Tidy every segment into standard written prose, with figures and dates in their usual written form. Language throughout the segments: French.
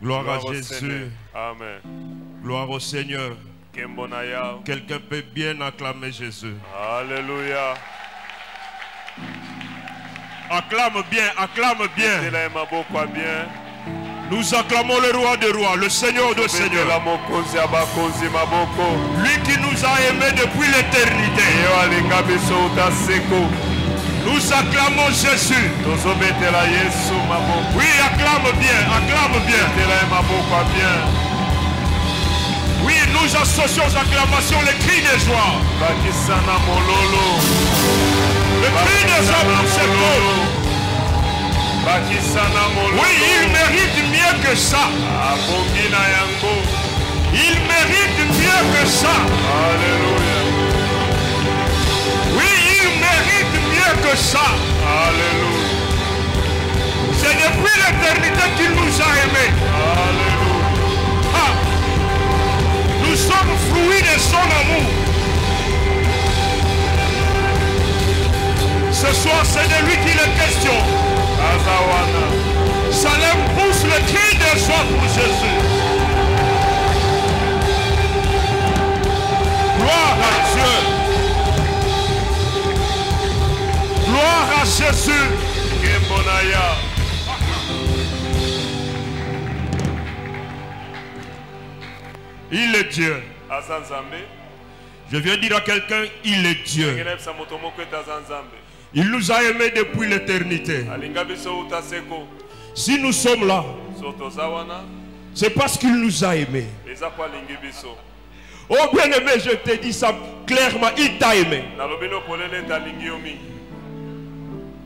Gloire à Jésus. Amen. Gloire au Seigneur. Quelqu'un peut bien acclamer Jésus. Alléluia. Acclame bien, acclame bien. Nous acclamons le roi des rois, le Seigneur des seigneurs. Lui qui nous a aimés depuis l'éternité. Nous acclamons Jésus. Oui, acclame bien, acclame bien. Oui, nous associons aux acclamations les cris de joie. Le cri de joie pour ce peuple. Oui, il mérite mieux que ça. Il mérite mieux que ça. Alléluia. Oui, il mérite mieux que ça. Alléluia. C'est depuis l'éternité qu'il nous a aimés. Alléluia. Ah. Nous sommes fruits de son amour. Ce soir, c'est de lui qu'il est question. Salem pousse le cri de joie pour Jésus. Gloire à Dieu. Gloire à Jésus. Il est Dieu. Je viens dire à quelqu'un, il est Dieu. Il nous a aimés depuis l'éternité. Si nous sommes là, c'est parce qu'il nous a aimés. Oh bien-aimé, je te dis ça clairement, il t'a aimé.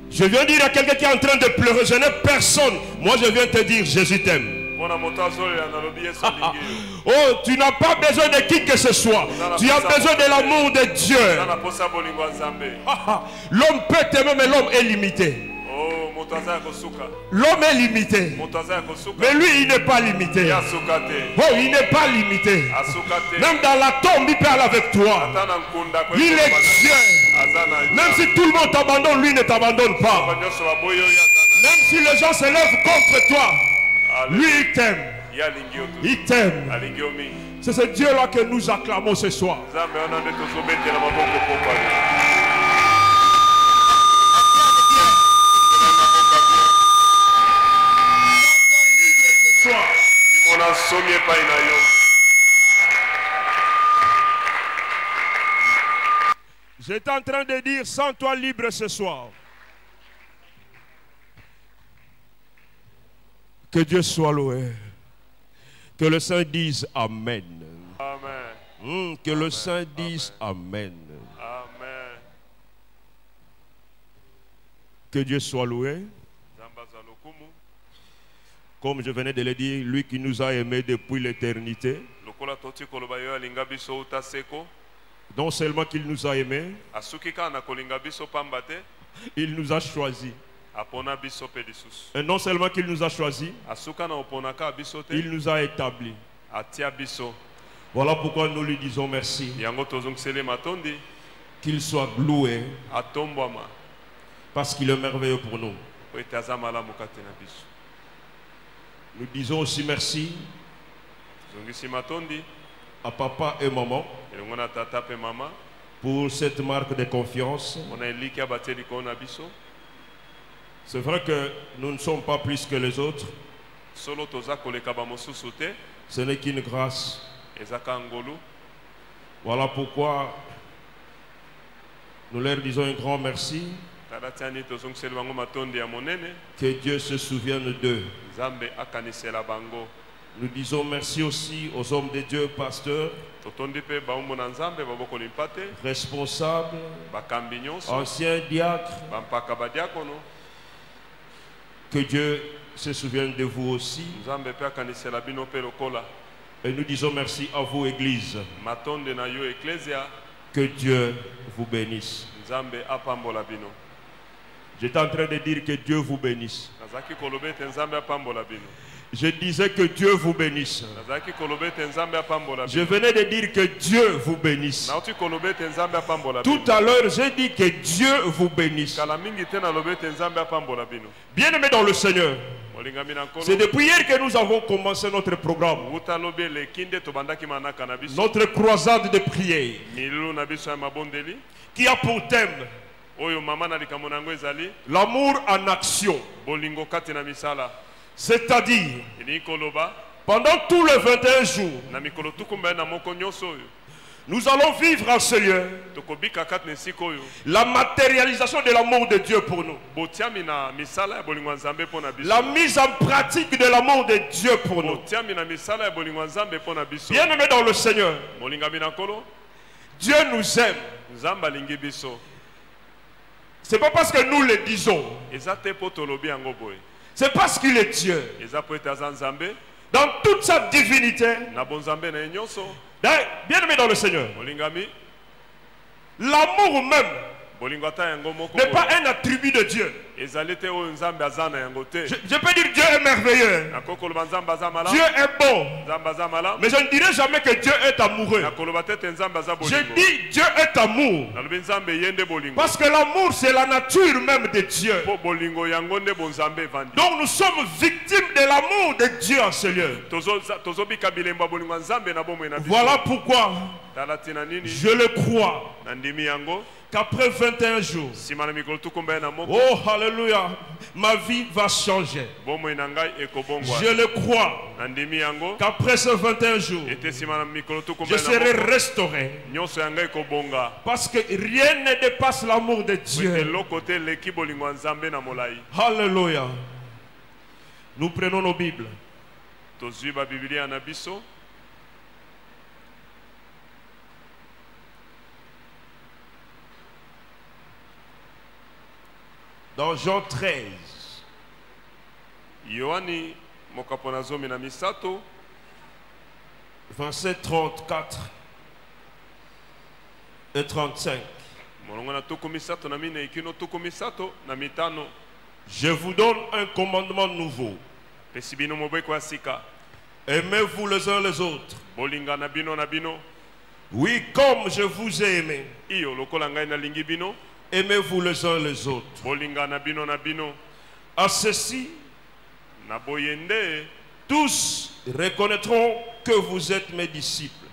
Je viens dire à quelqu'un qui est en train de pleurer, je n'ai personne. Moi je viens te dire, Jésus t'aime. Oh, tu n'as pas besoin de qui que ce soit. Tu as besoin de l'amour de Dieu. L'homme peut t'aimer, mais l'homme est limité. L'homme est limité. Mais lui, il n'est pas limité. Oh, il n'est pas limité. Même dans la tombe, il parle avec toi. Il est Dieu. Même si tout le monde t'abandonne, lui ne t'abandonne pas. Même si les gens se lèvent contre toi, lui, il t'aime. Il t'aime. C'est ce Dieu-là que nous acclamons ce soir. J'étais en train de dire, sens-toi libre ce soir. Que Dieu soit loué. Que le Saint dise Amen. Amen. Que le Saint dise Amen. Amen. Que Dieu soit loué. Comme je venais de le dire, lui qui nous a aimés depuis l'éternité. Non seulement qu'il nous a aimés, il nous a choisis. Et non seulement qu'il nous a choisis, il nous a établis. Voilà pourquoi nous lui disons merci. Qu'il soit loué parce qu'il est merveilleux pour nous. Nous disons aussi merci à papa et maman pour cette marque de confiance. C'est vrai que nous ne sommes pas plus que les autres. Ce n'est qu'une grâce. Voilà pourquoi nous leur disons un grand merci. Que Dieu se souvienne d'eux. Nous disons merci aussi aux hommes de Dieu, pasteurs, responsables, anciens diacres. Que Dieu se souvienne de vous aussi. Et nous disons merci à vous, Église. Que Dieu vous bénisse. J'étais en train de dire que Dieu vous bénisse. Je disais que Dieu vous bénisse. Je venais de dire que Dieu vous bénisse. Tout à l'heure, j'ai dit que Dieu vous bénisse. Bien-aimés dans le Seigneur, c'est depuis hier que nous avons commencé notre programme. Notre croisade de prière qui a pour thème l'amour en action. C'est-à-dire, pendant tous les 21 jours, nous allons vivre en ce lieu la matérialisation de l'amour de Dieu pour nous. La mise en pratique de l'amour de Dieu pour nous. Bien-aimés dans le Seigneur, Dieu nous aime. C'est pas parce que nous le disons. C'est parce qu'il est Dieu. Dans toute sa divinité. Bien-aimé dans le Seigneur, l'amour même n'est pas un attribut de Dieu. Je peux dire Dieu est merveilleux. Dieu est bon. Mais je ne dirai jamais que Dieu est amoureux. Je dis Dieu est amour. Parce que l'amour c'est la nature même de Dieu. Donc nous sommes victimes de l'amour de Dieu en ce lieu. Voilà pourquoi je le crois qu'après 21 jours, oh alléluia, ma vie va changer. Je le crois qu'après ces 21 jours, je serai restauré. Parce que rien ne dépasse l'amour de Dieu. Alléluia. Nous prenons nos Bibles. Dans Jean 13, versets 34 et 35. Je vous donne un commandement nouveau. Aimez-vous les uns les autres. Oui, comme je vous ai aimé. Aimez-vous les uns les autres. À ceci, tous reconnaîtront que vous êtes mes disciples.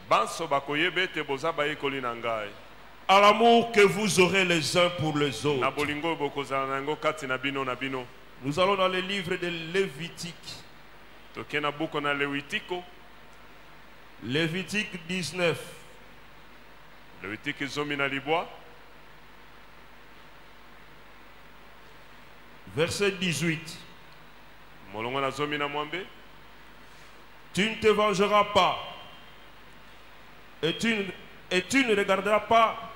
À l'amour que vous aurez les uns pour les autres. Nous allons dans le livre de Lévitique. Lévitique 19. Verset 18. Tu ne te vengeras pas et tu ne regarderas pas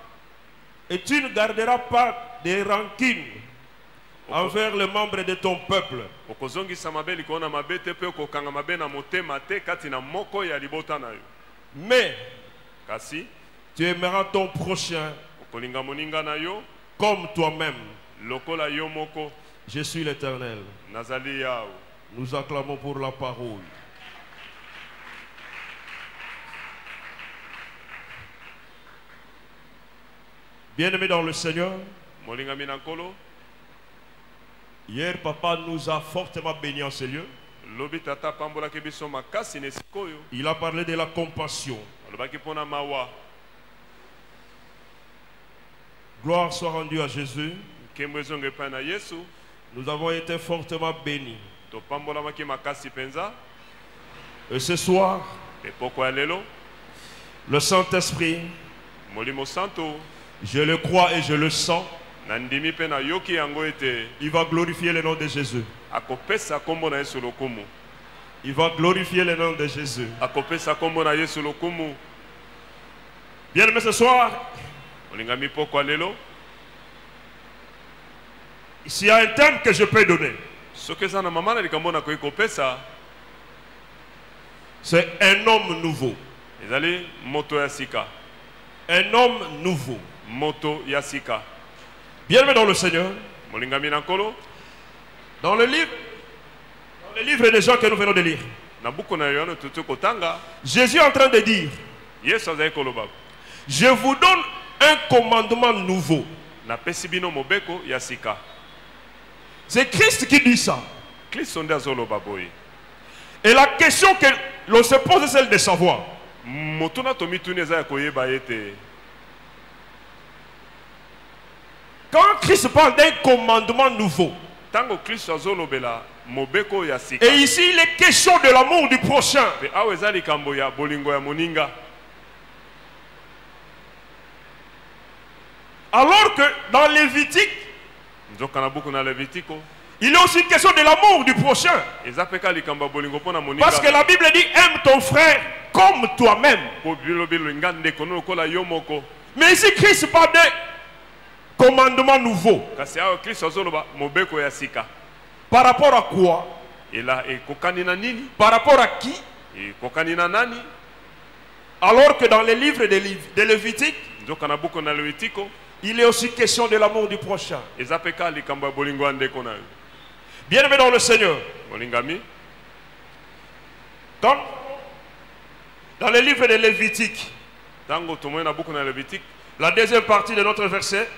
et tu ne garderas pas des rancunes envers les membres de ton peuple. Mais tu aimeras ton prochain comme toi-même. Je suis l'Éternel. Nous acclamons pour la parole. Bien-aimés dans le Seigneur, hier papa nous a fortement bénis en ce lieu. Il a parlé de la compassion. Gloire soit rendue à Jésus. Nous avons été fortement bénis. Et ce soir, le Saint-Esprit, je le crois et je le sens, il va glorifier le nom de Jésus. Il va glorifier le nom de Jésus. Bien aimé, ce soir, s'il y a un thème que je peux donner, c'est un homme nouveau. Un homme nouveau. Bien aimé dans le Seigneur, dans le livre le livre de Jean que nous venons de lire, Jésus est en train de dire, je vous donne un commandement nouveau. C'est Christ qui dit ça. Et la question que l'on se pose est celle de savoir. Quand Christ parle d'un commandement nouveau, et ici il est question de l'amour du prochain. Alors que dans Lévitique, il est aussi question de l'amour du prochain. Parce que la Bible dit aime ton frère comme toi-même. Mais ici Christ parle d'un commandement nouveau. Par rapport à quoi? Par rapport à qui? Alors que dans les livres de Lévitique, il est aussi question de l'amour du prochain. Bien-aimé dans le Seigneur, dans les livres de Lévitique, la deuxième partie de notre verset,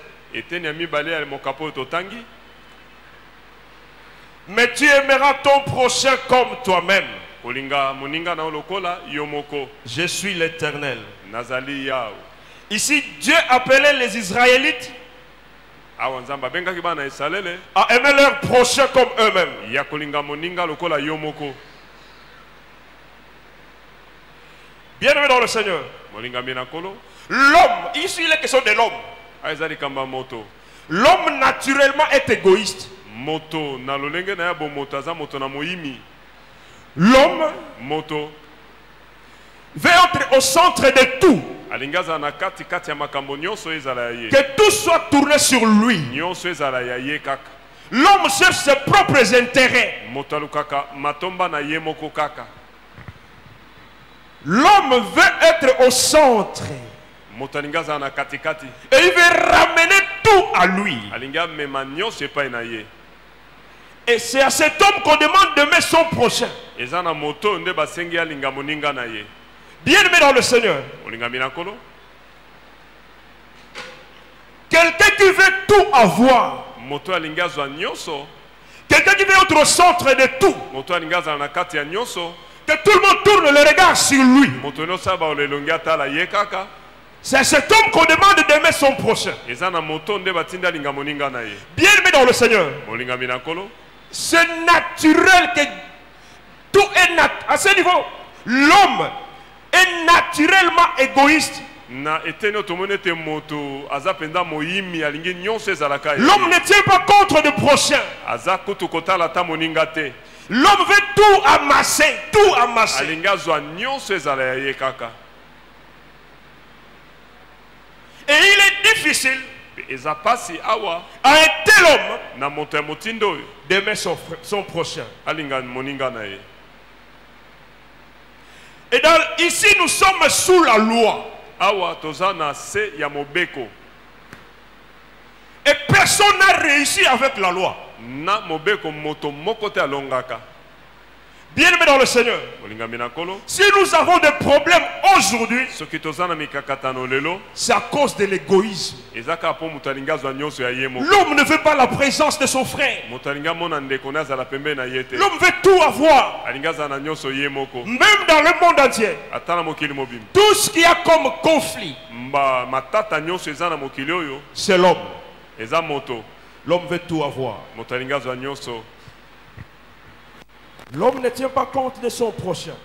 mais tu aimeras ton prochain comme toi-même. Je suis l'Éternel. Ici, Dieu appelait les Israélites à aimer leur prochain comme eux-mêmes. Bien-aimé dans le Seigneur, l'homme, ici il est question de l'homme. L'homme naturellement est égoïste. L'homme veut être au centre de tout. Que tout soit tourné sur lui. L'homme cherche ses propres intérêts. L'homme veut être au centre. Et il veut ramener tout à lui. Et c'est à cet homme qu'on demande d'aimer son prochain. Bien-aimé dans le Seigneur, quelqu'un qui veut tout avoir, quelqu'un qui veut être au centre de tout, que tout le monde tourne le regard sur lui, c'est à cet homme qu'on demande d'aimer son prochain. Bien-aimé dans le Seigneur, c'est naturel que tout est à ce niveau. L'homme est naturellement égoïste. L'homme ne tient pas compte du prochain. L'homme veut tout amasser, tout amasser. Et il est difficile à un tel homme d'aimer son prochain. Et ici nous sommes sous la loi. Et personne n'a réussi avec la loi. Bien-aimé dans le Seigneur, si nous avons des problèmes aujourd'hui, c'est à cause de l'égoïsme. L'homme ne veut pas la présence de son frère. L'homme veut tout avoir. Même dans le monde entier, tout ce qu'il y a comme conflit, c'est l'homme. L'homme veut tout avoir. L'homme ne tient pas compte de son prochain.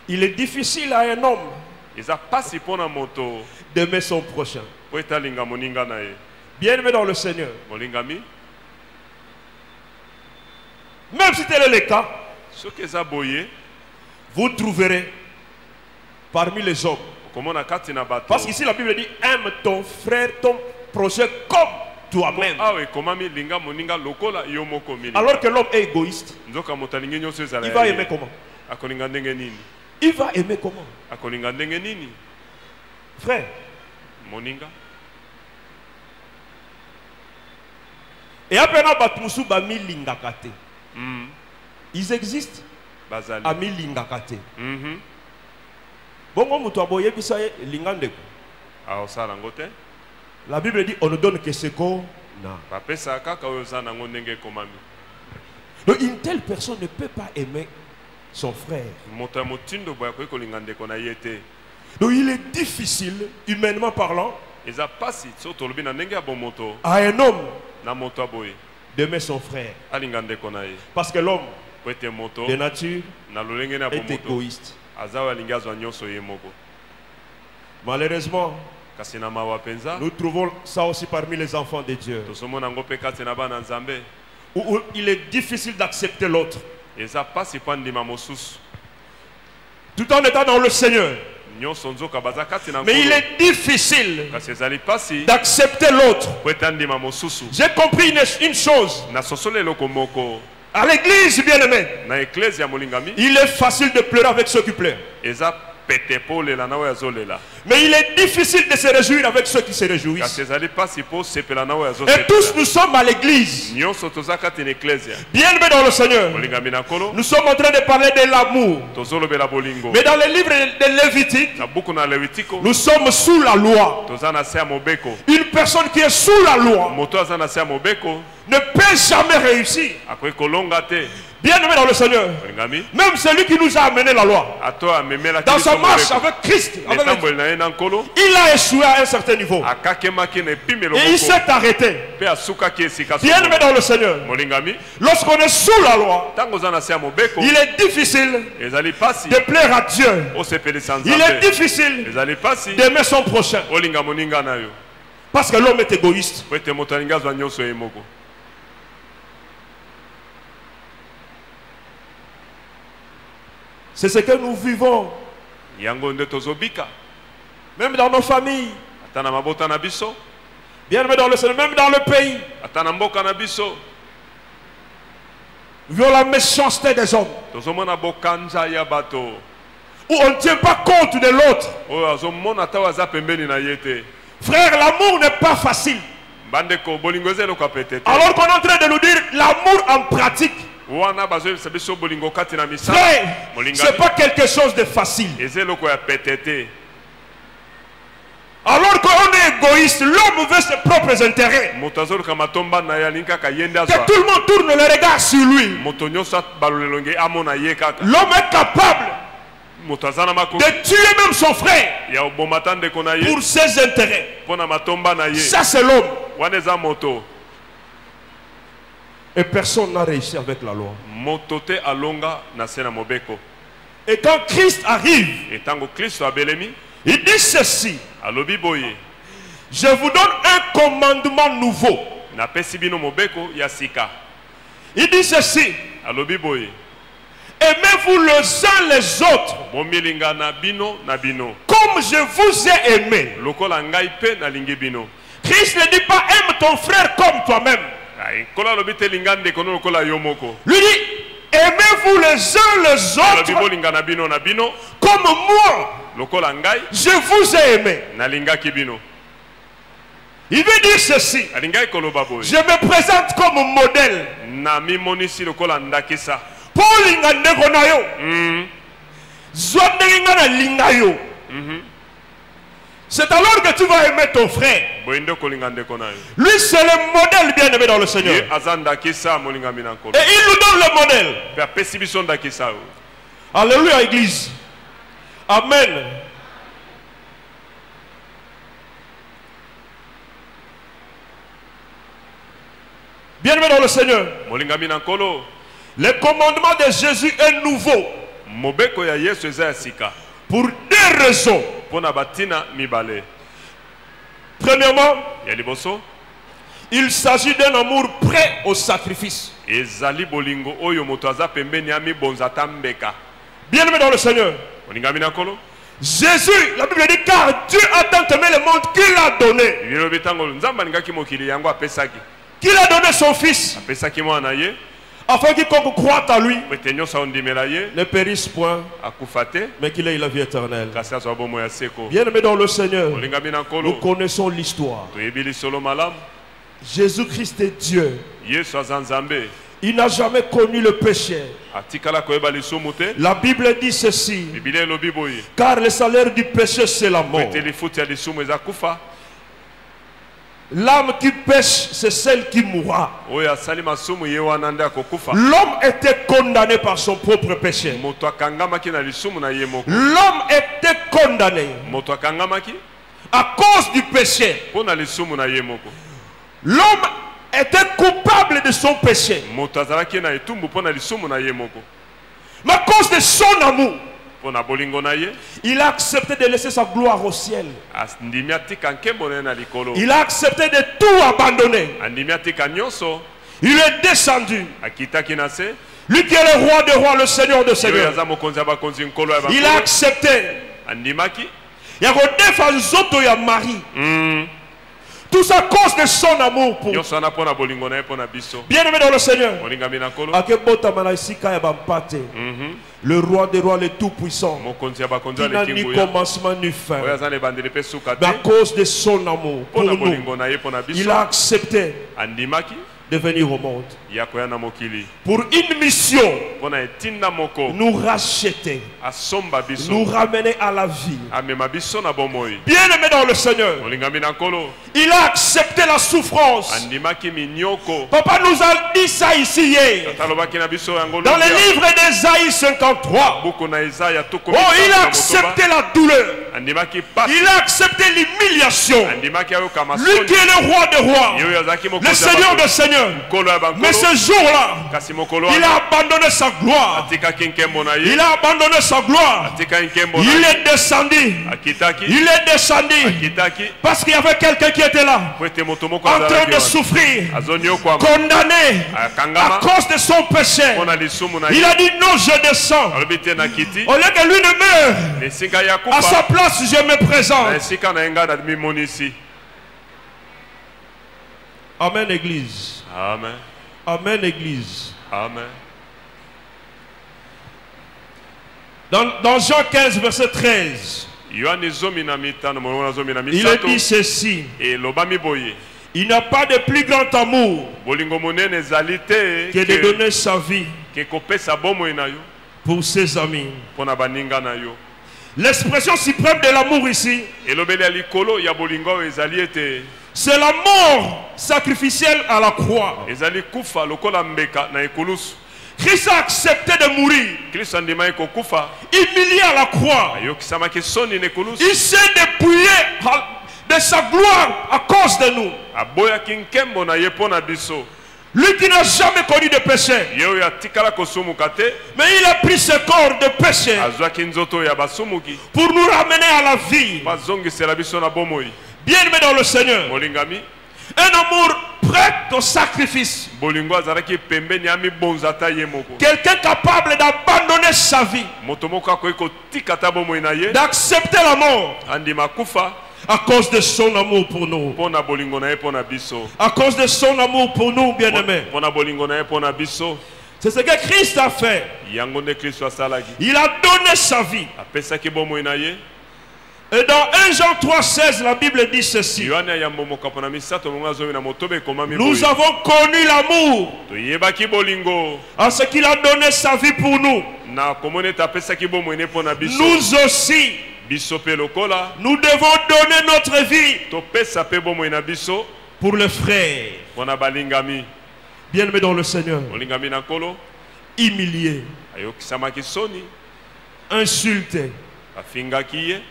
Il est difficile à un homme d'aimer son prochain. Bien-aimé dans le Seigneur, même si tel est le cas, vous trouverez parmi les hommes. Parce qu'ici la Bible dit aime ton frère, ton prochain comme toi-même. Alors que l'homme est égoïste, il va aimer comment? Il va aimer comment? Frère, Et après, ils existent. Ami lingakate. Bongo mutu aboye bisa lingande. Ah, ça langote. La Bible dit on ne donne que ce qu'on a. Donc une telle personne ne peut pas aimer son frère. Donc il est difficile, humainement parlant, à un homme d'aimer son frère. Parce que l'homme de nature est égoïste. Malheureusement, nous trouvons ça aussi parmi les enfants de Dieu, où il est difficile d'accepter l'autre tout en étant dans le Seigneur. Mais il est difficile d'accepter l'autre. J'ai compris une chose. À l'église, bien aimé, il est facile de pleurer avec ceux qui pleurent. Mais il est difficile de se réjouir avec ceux qui se réjouissent. Et tous nous sommes à l'église. Bien aimés dans le Seigneur, nous sommes en train de parler de l'amour. Mais dans les livres de Lévitique, nous sommes sous la loi. Une personne qui est sous la loi ne peut jamais réussir. Bien aimé dans le Seigneur, même celui qui nous a amené la loi, dans sa marche avec Christ, il a échoué à un certain niveau. Et il s'est arrêté. Bien aimé dans le Seigneur, lorsqu'on est sous la loi, il est difficile de plaire à Dieu. Il est difficile d'aimer son prochain. Parce que l'homme est égoïste. C'est ce que nous vivons. Même dans nos familles. Bien aimé dans le Seigneur, même dans le pays. Nous voyons la méchanceté des hommes. Où on ne tient pas compte de l'autre. Frère, l'amour n'est pas facile. Alors qu'on est en train de nous dire l'amour en pratique. Frère, c'est pas quelque chose de facile. Alors qu'on est égoïste, l'homme veut ses propres intérêts. Que tout le monde tourne le regard sur lui. L'homme est capable de tuer même son frère pour ses intérêts. Ça c'est l'homme. Et personne n'a réussi avec la loi. Et quand Christ arrive, il dit ceci: je vous donne un commandement nouveau. Il dit ceci: aimez-vous les uns les autres comme je vous ai aimé. Christ ne dit pas aime ton frère comme toi-même. Lui dit aimez-vous les uns les autres comme moi je vous ai aimé. Il veut dire ceci: je me présente comme modèle. Pour l'ingande konayo, zondengana lingayo. C'est alors que tu vas aimer ton frère. Lui c'est le modèle bien aimé dans le Seigneur. Et il nous donne le modèle. Alléluia église. Amen. Bien aimé dans le Seigneur, le commandement de Jésus est nouveau. Pour deux raisons. Premièrement, il s'agit d'un amour prêt au sacrifice. Bien aimé dans le Seigneur, Jésus, la Bible dit, car Dieu a tant aimé le monde qu'il a donné. Qu'il a donné son fils, afin quiconque croit à lui ne périsse point, mais qu'il ait la vie éternelle. Bien aimé dans le Seigneur, nous connaissons l'histoire. Jésus-Christ est Dieu. Yesu azanzambe. Il n'a jamais connu le péché. Atikala koyeba lisumu te. La Bible dit ceci. Biblia elobi boye. Car le salaire du péché, c'est la mort. Ete lifuti ya lisumu ezakufa. L'âme qui pêche, c'est celle qui mourra. Oyo asali masumu ye wana nde akokufa. L'homme était condamné par son propre péché. Moto akangamaki na lisumu na ye moko. L'homme était condamné Moto akangamaki à cause du péché. pona lisumu na ye moko. L'homme était coupable de son péché. Moto azalaki na etumbu pona lisumu na ye moko. Mais à cause de son amour, Pona bolingo na ye, il a accepté de laisser sa gloire au ciel. andimi atika nkembo na ye na likolo. Il a accepté de tout abandonner. Andimi atika nyonso, Il est descendu. akitaki na se. Lui qui est le roi des rois, le seigneur des Oyo seigneurs. aza mokonzi ya bakonzi nkolo ya Il a bakolo. accepté. Andimaki. Il a redéfendu Zoto et Marie. Tout ça à cause de son amour pour. Nyonso wana pona bolingo na ye pona biso. Bien-aimé dans le Seigneur. Olingami na nkolo. Akebota Manaisika ya Bampate. Le roi des rois, le tout-puissant. Mokonzi ya bakonzi Qui n'a ni alekingu ya. commencement ni fin. Oyo aza na ebandeli pe suka Mais à te. cause de son amour pour Pona nous, bolingo na ye pona il biso. a accepté Andimaki de venir au monde. ya koya na mokili. Pour une mission, Pona etinda moko. nous racheter, Asomba biso. nous ramener à la vie. Amema biso na bomoi. Bien-aimé dans le Seigneur, Olingami na nkolo. il a accepté la souffrance. Andimaki minyoko. Papa nous a dit ça ici hier. Talobaki na biso yango Dans le lobia. livre d'Ésaïe 53. Buku na Isaya toko. Oh, il a accepté la douleur. Andimaki pasi. Il a accepté l'humiliation. Andimaki ayo kama Lui soni. qui est le roi des rois, Yo yazaki le mokonzi ya Seigneur bato. des seigneurs. Nkolo ya bankolo. Mais ce jour-là, Kasi mokolo il wana. a abandonné sa gloire. Atikaki nkembo na ye. Il a abandonné sa gloire. Atikaki nkembo na Il ye. est descendu. Akitaki. Il est descendu. Akitaki. Parce qu'il y avait quelqu'un qui était là, Po ete moto moko en train azalaki de wana. souffrir, Azonyokwama. condamné à Akangama. cause de son péché. Pona lisumu na Il ye. a dit non, je descends. Alobi te na kiti. Au lieu que lui ne meure, Na esika ya à sa kufa. place, je me Na présente. esika na ye ngai namimonisi. Amen, Église. Amen. Amen, Église. Amen. Dans Jean 15, verset 13, Yohane zomi na mitano molongo na zomi na il est misato. dit ceci. Elobami boye. Il n'a pas de plus grand amour Bolingo monene ezali te. que de donner sa vie Ke kopesa bomoi na yo. pour ses amis. Pona baninga na yo. L'expression suprême de l'amour ici, Elobeli ya likolo ya bolingo oyo ezali ete. c'est la mort sacrificielle à la croix. Ezali kufa lokola mbeka na ekulusu. Christ a accepté de mourir, Kristo andimaki kokufa. humilié à la croix. Ayokisamaki soni na ekulusu. Il s'est dépouillé de sa gloire à cause de nous. Aboyaki nkembo na ye pona biso. Lui qui n'a jamais connu de péché, Ye oyo atikala kosumuka te. mais il a pris ce corps de péché Azwaki nzoto ya basumuki. pour nous ramener à la vie. Bazongisela biso na bomoi. Bien-aimé dans le Seigneur, Molingami. un amour prêt au sacrifice. Bolingo azalaki pembeni ya mibonza ata ye moko. Quelqu'un capable d'abandonner sa vie, Moto moko akoki kotika ata bomoi na ye. d'accepter la mort Andima kufa. à cause de son amour pour nous. Pona bolingo na ye pona biso. À cause de son amour pour nous, bien-aimés. Pona bolingo na ye pona biso. C'est ce que Christ a fait. Yango nde Kristo asalaki. Il a donné sa vie. Apesaki bomoi na ye. Et dans 1 Jean 3,16, la Bible dit ceci. Yohane ayambomoka pona misato mongo azomi na motobe ekomami Nous boye. avons connu l'amour Toyebaki bolingo. en ce qu'il a donné sa vie pour nous. Na komona ete apesaki bomoi ne pona biso. Nous aussi, Biso pe lokola. nous devons donner notre vie Topesa pe bomoi na biso. pour les frères. Pona balingami. Bien-aimés dans le Seigneur, Olingami na nkolo. humiliés, Ayokisamaki soni. insultés, Afingaki ye.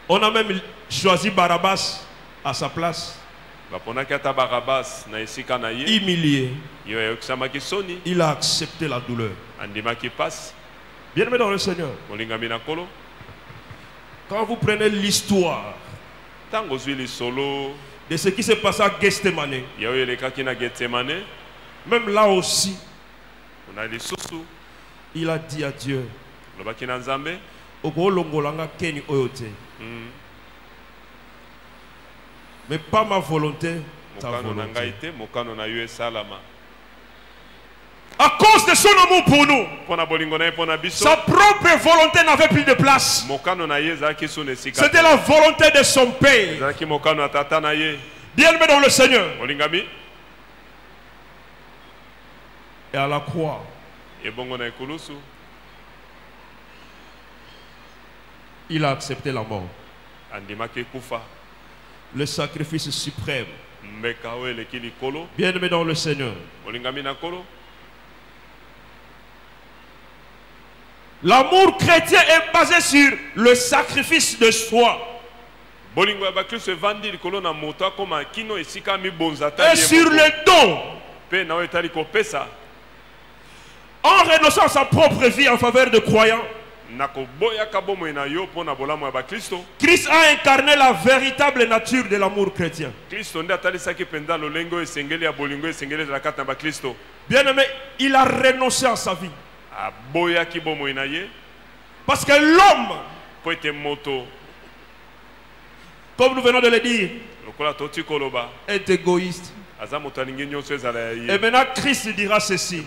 on a même choisi Barabbas à sa place. Baponaki ata Barabas na esika na ye. Humilié, Yo ayokisamaki soni. il a accepté la douleur. Andimaki pasi. Bien-aimés dans le Seigneur, Molingami na nkolo. quand vous prenez l'histoire Tango zwi lisolo. de ce qui s'est passé à Gethsemane, Ya oyo elekaki na Getsemane. même là aussi, Kuna lisusu. il a dit à Dieu, Lobaki na Nzambe. Okolongolanga keni oyote. Mais pas ma volonté, ta Mokano na volonté. ngai te, mokano na yo esalama. À cause de son amour pour nous, sa propre volonté n'avait plus de place. C'était la volonté de son Père. Bien-aimé dans le Seigneur. Et à la croix, il a accepté la mort. Le sacrifice suprême. Bien-aimé dans le Seigneur. L'amour chrétien est basé sur le sacrifice de soi. Et sur le don. En renonçant à sa propre vie en faveur de croyants, Christ a incarné la véritable nature de l'amour chrétien. Bien-aimé, il a renoncé à sa vie. Parce que l'homme, comme nous venons de le dire, est égoïste. Et maintenant Christ dira ceci.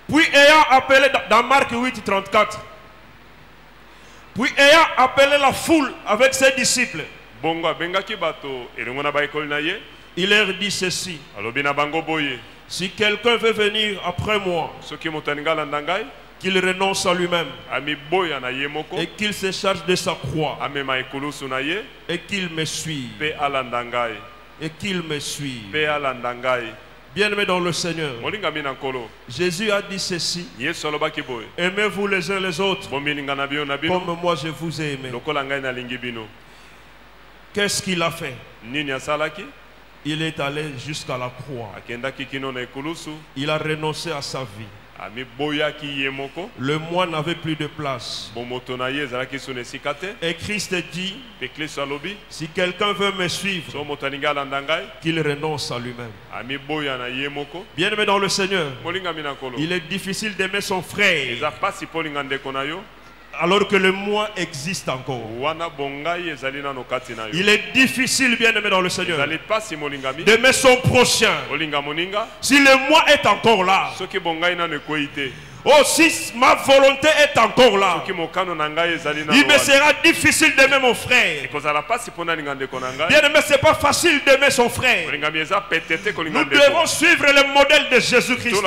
Puis ayant appelé, dans Marc 8, 34, puis ayant appelé la foule avec ses disciples, il leur dit ceci: si quelqu'un veut venir après moi, qu'il renonce à lui-même et qu'il se charge de sa croix et qu'il me suive. Et qu'il me suive. Bien-aimé dans le Seigneur, Jésus a dit ceci: aimez-vous les uns les autres comme moi je vous ai aimé. Qu'est-ce qu'il a fait? Il est allé jusqu'à la croix. Il a renoncé à sa vie. Le moi n'avait plus de place. Et Christ dit: si quelqu'un veut me suivre, qu'il renonce à lui-même. Bien-aimé dans le Seigneur, il est difficile d'aimer son frère alors que le moi existe encore. Il est difficile, bien-aimé dans le Seigneur, d'aimer son prochain si le moi est encore là. Oh, si ma volonté est encore là, il me sera difficile d'aimer mon frère. Bien-aimé, ce n'est pas facile d'aimer son frère. Nous devons suivre le modèle de Jésus-Christ.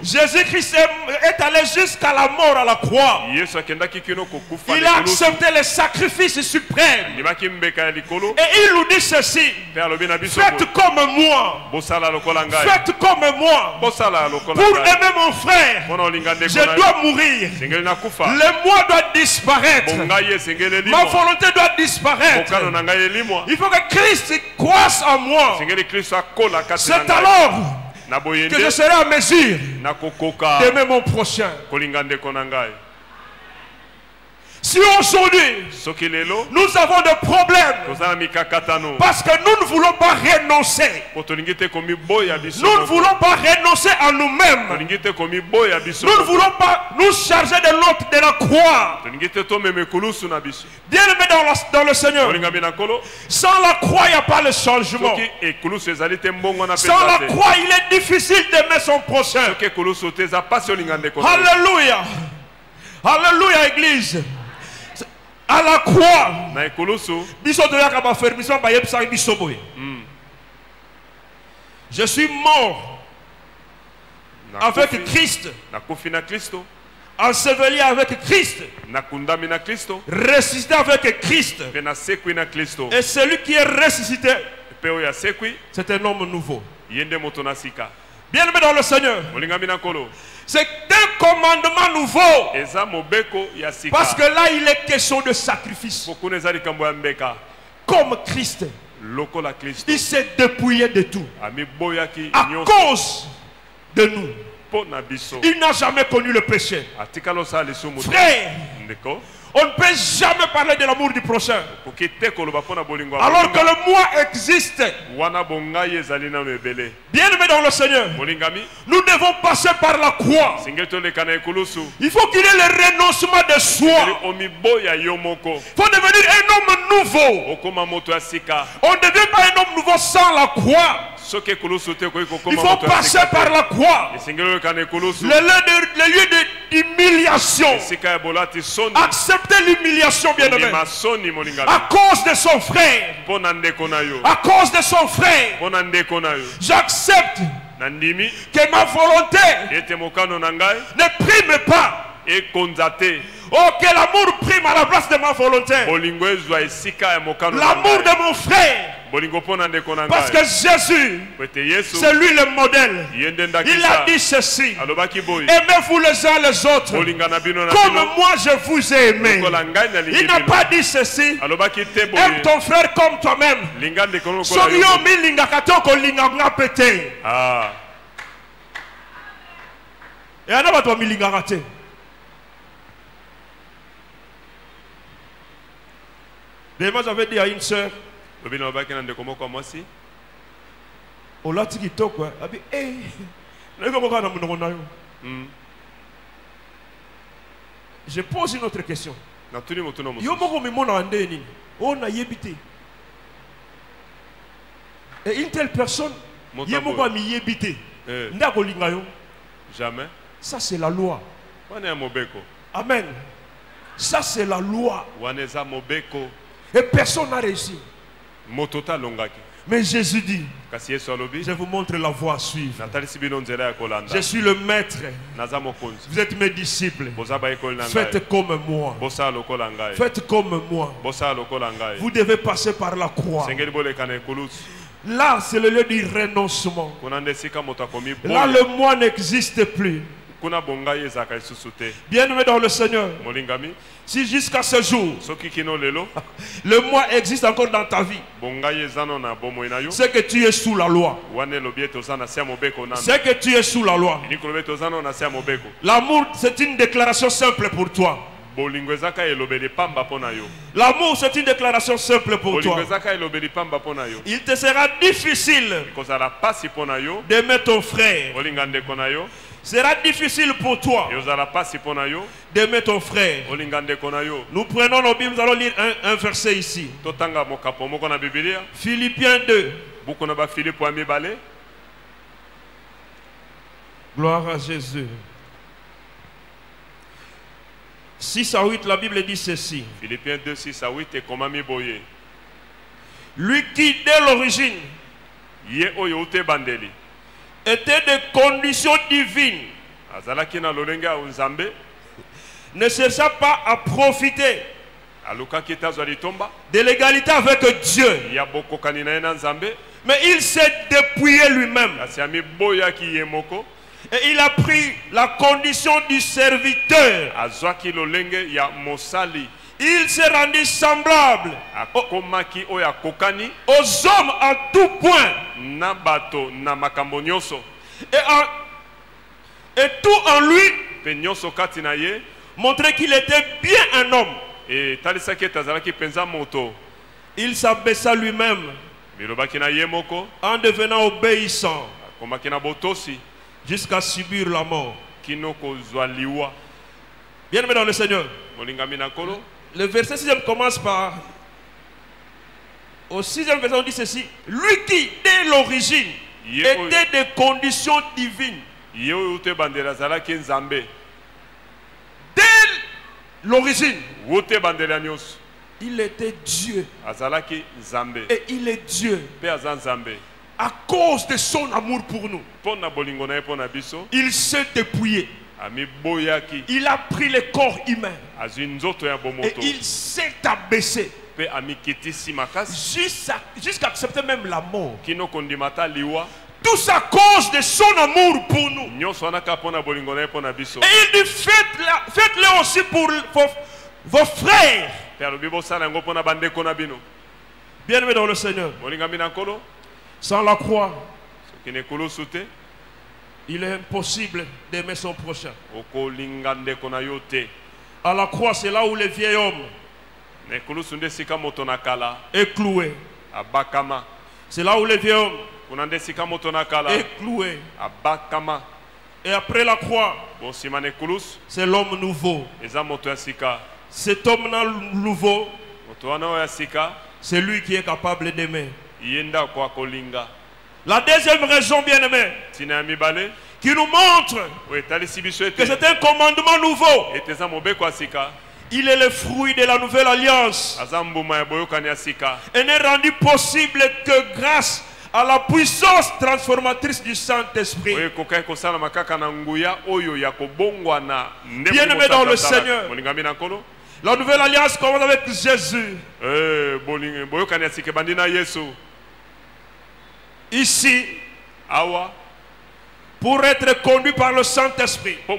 Jésus-Christ est allé jusqu'à la mort à la croix. Il a accepté le sacrifice suprême. Et il nous dit ceci: faites comme moi. Faites comme moi. Pour aimer mon frère, je dois mourir. Le moi doit disparaître. Ma volonté doit disparaître. Il faut que Christ croisse en moi. C'est alors que je serai en mesure d'aimer mon prochain. Si aujourd'hui nous avons des problèmes parce que nous ne voulons pas renoncer, nous ne voulons pas renoncer à nous-mêmes, nous ne voulons pas nous charger de la croix. Bien aimé dans le Seigneur, sans la croix il n'y a pas le changement. Sans la croix il est difficile d'aimer son prochain. Alléluia. Alléluia, Église. À la croix, je suis mort avec Christ, enseveli avec Christ, ressuscité avec Christ. Et celui qui est ressuscité, c'est un homme nouveau. Bien aimé dans le Seigneur, c'est un commandement nouveau. Parce que là il est question de sacrifice. Comme Christ, il s'est dépouillé de tout à cause de nous. Il n'a jamais connu le péché. Frère, on ne peut jamais parler de l'amour du prochain alors que le moi existe. Bien aimé dans le Seigneur, nous devons passer par la croix. Il faut qu'il y ait le renoncement de soi. Il faut devenir un homme nouveau. On ne devient pas un homme nouveau sans la croix. Il faut passer par la croix. Le lieu d'humiliation. Accepter l'humiliation, bien-aimé. À cause de son frère. À cause de son frère. J'accepte que ma volonté ne prime pas. Oh, que l'amour prime à la place de ma volonté. L'amour de mon frère. Parce que Jésus, c'est lui le modèle. Il a dit ceci: aimez-vous les uns les autres comme moi je vous ai aimé. Il n'a pas dit ceci: aime ton frère comme toi-même. Et on a pas milingaraté. Moi j'avais dit à une soeur, je pose une autre question. Et une telle personne, jamais. Ça c'est la loi. Amen. Ça c'est la loi. Et personne n'a réussi. Mais Jésus dit: je vous montre la voie à suivre. Je suis le maître. Vous êtes mes disciples. Faites comme moi. Faites comme moi. Vous devez passer par la croix. Là, c'est le lieu du renoncement. Là, le moi n'existe plus. Bien-aimé dans le Seigneur, si jusqu'à ce jour le moi existe encore dans ta vie, c'est que tu es sous la loi. C'est que tu es sous la loi. L'amour, c'est une déclaration simple pour toi. L'amour, c'est une déclaration simple pour toi. Il te sera difficile d'aimer ton frère. Sera difficile pour toi d'aimer ton frère. Nous prenons nos Bibles, nous allons lire un verset ici. Philippiens 2. Gloire à Jésus. 6 à 8, la Bible dit ceci. Philippiens 2, 6 à 8. Lui qui, dès l'origine, était de conditions divines, ne chercha pas à profiter de l'égalité avec Dieu, mais il s'est dépouillé lui-même et il a pris la condition du serviteur. Il s'est rendu semblable aux hommes en tout point. Et tout en lui montrait qu'il était bien un homme. Il s'abaissa lui-même en devenant obéissant jusqu'à subir la mort. Bien aimé dans le Seigneur, le verset 6 commence par... Au 6e verset on dit ceci: lui qui dès l'origine était des conditions divines. Dès l'origine, il était Dieu. Et il est Dieu. À cause de son amour pour nous, il s'est dépouillé. Il a pris le corps humain et il s'est abaissé jusqu'à accepter même la mort. Tout ça à cause de son amour pour nous. Et il dit: faites-le aussi pour vos frères. Bien-aimés dans le Seigneur, sans la croix, il est impossible d'aimer son prochain. À la croix, c'est là où le vieil homme est cloué. C'est là où le vieil homme est cloué. Et après la croix, c'est l'homme nouveau. Cet homme-là nouveau, c'est lui qui est capable d'aimer. La deuxième raison, bien-aimé, qui nous montre que c'est un commandement nouveau. Il est le fruit de la nouvelle alliance. Et n'est rendu possible que grâce à la puissance transformatrice du Saint-Esprit. Bien-aimé dans le Seigneur, la nouvelle alliance commence avec Jésus. Ici, pour être conduit par le Saint-Esprit, il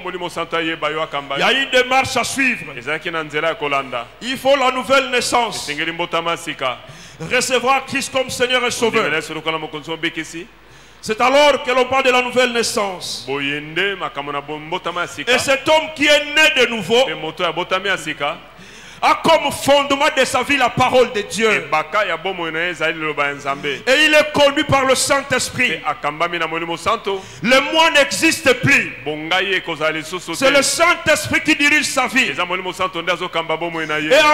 y a une démarche à suivre. Il faut la nouvelle naissance. Recevoir Christ comme Seigneur et Sauveur. C'est alors que l'on parle de la nouvelle naissance. Et cet homme qui est né de nouveau a comme fondement de sa vie la parole de Dieu. Et il est conduit par le Saint-Esprit. Le moi n'existe plus. C'est le Saint-Esprit qui dirige sa vie. Et en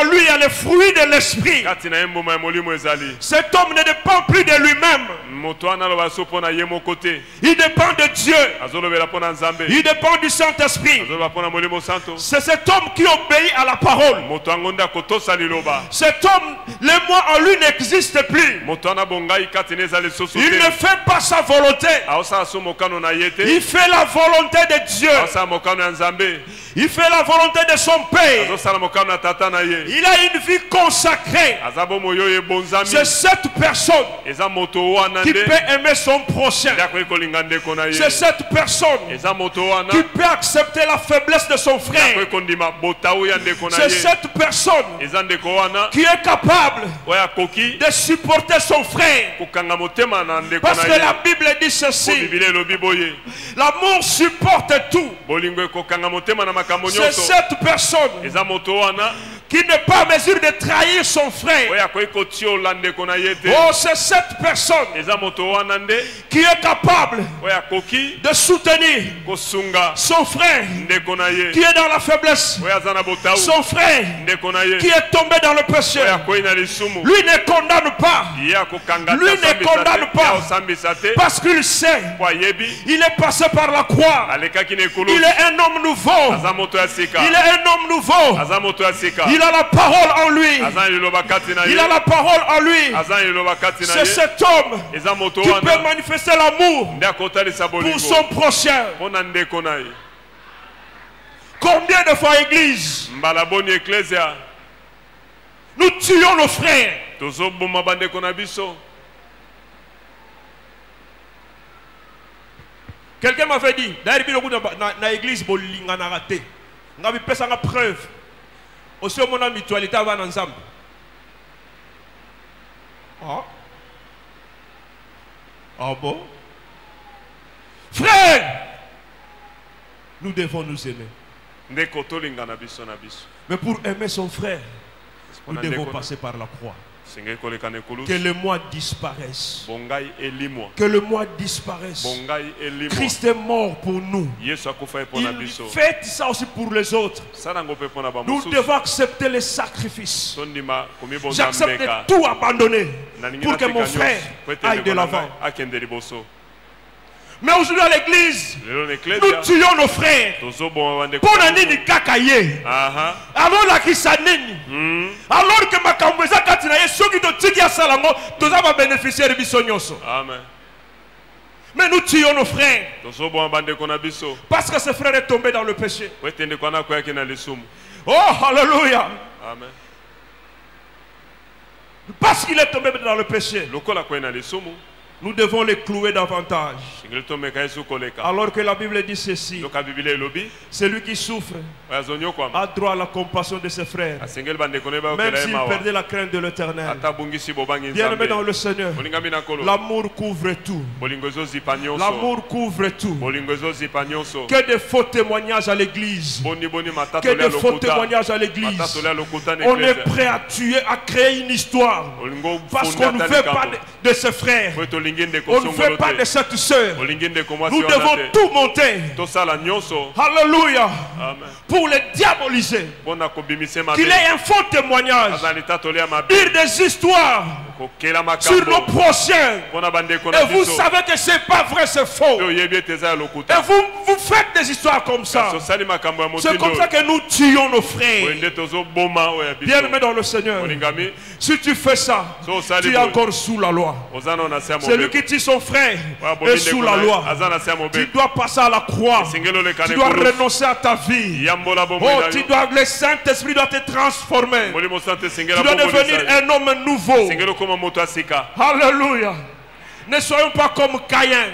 lui il y a le fruit de l'Esprit. Cet homme ne dépend plus de lui-même. Il dépend de Dieu. Il dépend du Saint-Esprit. C'est cet homme qui obéit à la parole. Cet homme, le moi en lui n'existe plus. Il ne fait pas sa volonté. Il fait la volonté de Dieu. Il fait la volonté de son Père. Il a une vie consacrée. C'est cette personne qui peut aimer son prochain. C'est cette personne qui peut accepter la faiblesse de son frère. C'est cette personne qui est capable de supporter son frère. Parce que la Bible dit ceci: l'amour supporte tout. C'est cette personne qui n'est pas en mesure de trahir son frère. Oh, c'est cette personne qui est capable de soutenir son frère qui est dans la faiblesse, son frère qui est tombé dans le péché. Lui ne condamne pas. Lui ne condamne pas parce qu'il sait, il est passé par la croix. Il est un homme nouveau. Il est un homme nouveau. Il a la parole en lui. Il a la parole en lui. C'est cet homme qui peut manifester l'amour pour son prochain. Combien de fois, Église, nous tuons nos frères? Quelqu'un m'avait dit, d'ailleurs, dans l'église, il y a raté. Il y a une preuve. Aussi, on a mutualité avant ensemble. Ah. Ah bon? Frère, nous devons nous aimer. Mais pour aimer son frère, nous devons passer par la croix. Que le moi disparaisse. Que le moi disparaisse. Christ est mort pour nous. Il fait ça aussi pour les autres. Nous devons accepter les sacrifices. J'accepte de tout abandonner pour que mon frère aille de l'avant. Mais aujourd'hui à l'église, nous tuons nos frères. Pour nini kakaye. Alors la kisanini. Alors que ma kambeza katinaye soki to tiki ya salango, tous va bénéficier de bisonyoso. Amen. Mais nous tuons nos frères. Parce que ce frère est tombé dans le péché. Oh, alléluia. Amen. Parce qu'il est tombé dans le péché, nous devons les clouer davantage. Alors que la Bible dit ceci: celui qui souffre a droit à la compassion de ses frères, même s'il perdait la crainte de l'Éternel. Bien-aimé dans le Seigneur, l'amour couvre tout. L'amour couvre tout. Que de faux témoignages à l'église. Que de faux témoignages à l'église. On est prêt à tuer, à créer une histoire. Parce qu'on ne veut pas de ses frères. On ne veut pas de cette sœur. Nous devons tout monter. Alléluia. Pour les diaboliser. Qu'il ait un faux témoignage. Dire des histoires sur nos prochains. Et vous savez que ce n'est pas vrai, c'est faux. Et vous faites des histoires comme ça. C'est comme ça que nous tuons nos frères. Bien-aimé dans le Seigneur, si tu fais ça, tu es encore sous la loi. Celui qui tue son frère est sous la loi. Tu dois passer à la croix. Tu dois renoncer à ta vie. Oh, le Saint-Esprit doit te transformer. Tu dois devenir un homme nouveau. Alléluia. Ne soyons pas comme Caïn.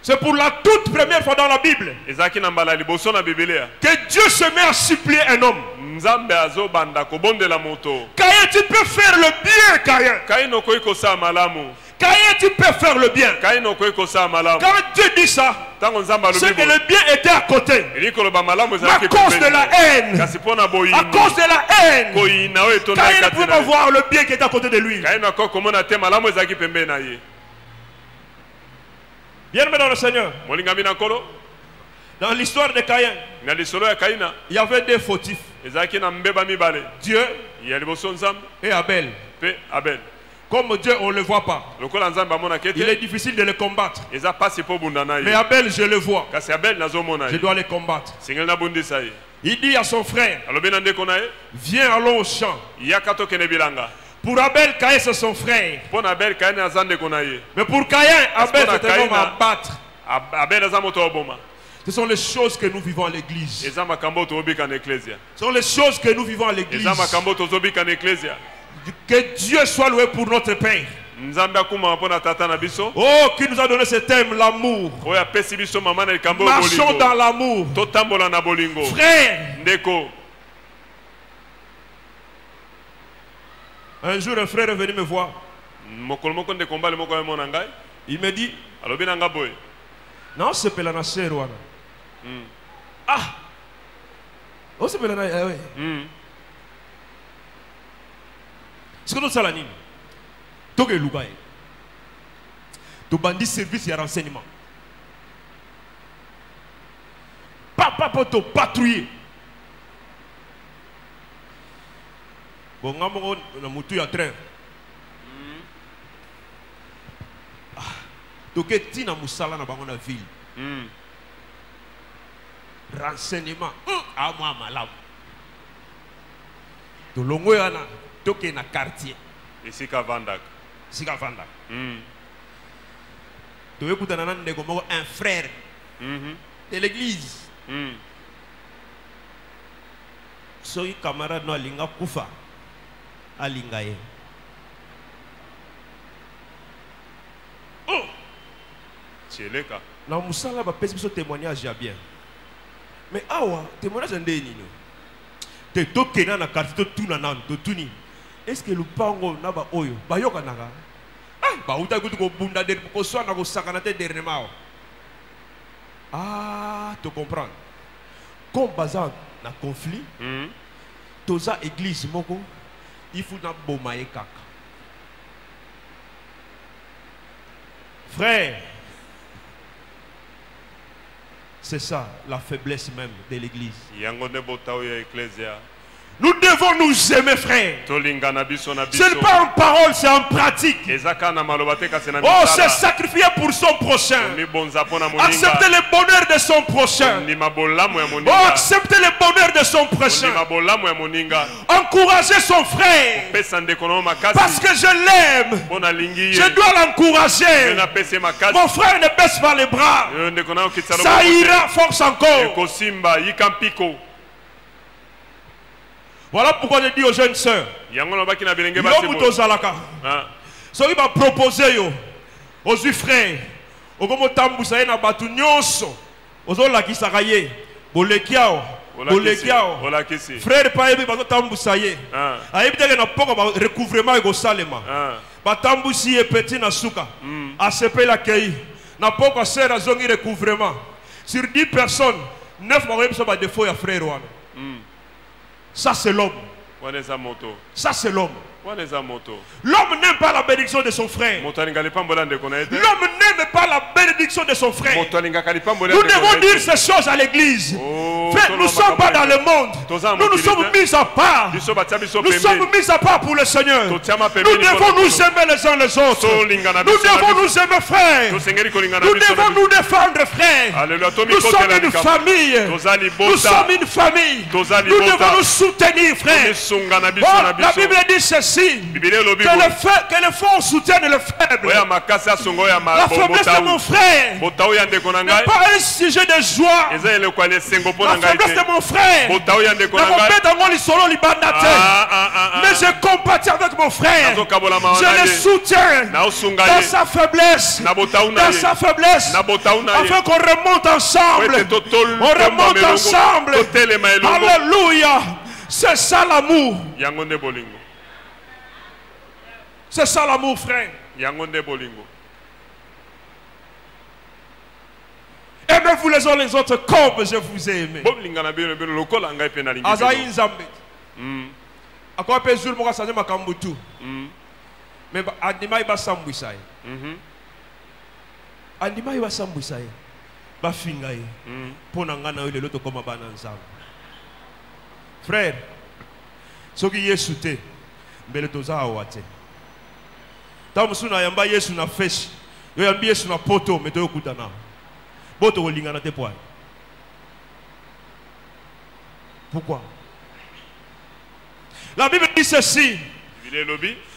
C'est pour la toute première fois dans la Bible que Dieu se met à supplier un homme. Caïn, tu peux faire le bien, Caïn. Caïn, tu peux faire le bien. Quand Dieu dit ça, c'est que le bien était à côté. À cause de la haine. À cause de la haine. Caïn ne pouvait pas voir le bien qui était à côté de lui. Bien-aimé dans le Seigneur. Dans l'histoire de Caïn, il y avait deux fautifs. Dieu et Abel. Comme Dieu, on ne le voit pas. Il est difficile de le combattre. Mais Abel, je le vois. Je dois le combattre. Il dit à son frère, viens, allons au champ. Pour Abel, Caïn c'est son frère. Mais pour Caïn, Abel c'est un homme à battre. Ce sont les choses que nous vivons à l'église. Ce sont les choses que nous vivons à l'église. Que Dieu soit loué pour notre Père. Oh, qui nous a donné ce thème, l'amour. Marchons dans l'amour. Frère. Un jour, un frère est venu me voir. Il me dit, non, c'est Pelana Serwana. Ah, oh, c'est Pelana, oui. Ce que nous savons, c'est que nous avons service et renseignement. Pas pour te patrouiller. Bon, on a monté en train. Donc, tu as moussala dans la ville. Renseignement. Ah, moi, malade. Tu as dans le quartier. Ici, à Vandak. Tu as un frère de l'église. Soy camarade no alinga kufa. Alingaye. Oh! Tcheleka. Na musala ba pesi biso témoignage ya bien. Mais awa témoignage ndé nini? Te tokena na quartier to tuna na to tuni. Est-ce que le pango na ba oyo ba yoka naka? Ah, ba uta kutu ko bunda der ko so na ko sakana te dernièrement. Ah, tu comprends. Comme bazan na conflit. Toza église moko il faut na bomaye kaka. Frère, c'est ça la faiblesse même de l'église. Nous devons nous aimer, frère. Ce n'est pas en parole, c'est en pratique. Oh, c'est sacrifier pour son prochain. Accepter le bonheur de son prochain. Oh, accepter le bonheur de son prochain. Encourager son frère. Parce que je l'aime. Je dois l'encourager. Mon frère ne baisse pas les bras. Ça ira, force encore. Voilà pourquoi je dis aux jeunes sœurs, yo muto zalaka. So il va proposer yo aux frères, au comme tambusa na batu nyonso, ozo la kisakaye, bolekiao, frère pa ebi bazo tambusa ye. Ayebi te na poko ba recouvrement ego salema. Ba tambusi e petit na suka. ACP la kei. Na poko sœur azongi recouvrement. Sur 10 personnes, 9 ba ba défaut ya frère wana. Ça c'est l'homme. Ça c'est l'homme. L'homme n'aime pas la bénédiction de son frère. L'homme n'aime pas la bénédiction de son frère. Nous devons dire ces choses à l'église. nous ne sommes pas dans le monde. Nous nous sommes mis à part. Nous sommes mis à part pour le Seigneur. Nous devons nous aimer les uns les autres. Nous devons nous aimer, frère. Nous devons nous défendre, frère. Nous sommes une famille. Nous sommes une famille. Nous devons nous soutenir, frère. Oh, la Bible dit ceci, que les forts soutiennent le faible. La faiblesse de mon frère n'est pas un sujet de joie. La faiblesse de mon frère, mais je compatis avec mon frère. Je le soutiens dans sa faiblesse, afin qu'on remonte ensemble. On remonte ensemble. Alléluia. C'est ça l'amour. C'est ça l'amour, frère. Aimez-vous les uns les autres comme je vous ai aimé. Azaï Nzambe. Akwa pe jour moka saje makambutu. Mais andima iba sambwisa ye. Andima iba sambwisa ye. Ba finga ye. Pona ngana yo lelo to koma bana Nzambe. Frère, soki Yesu te mbele toza awate. Tamu suna yamba Yesu na feshi. Yo yambi Yesu na poto meto yo kutana. Boto olingana te poa. Pourquoi? La Bible dit ceci.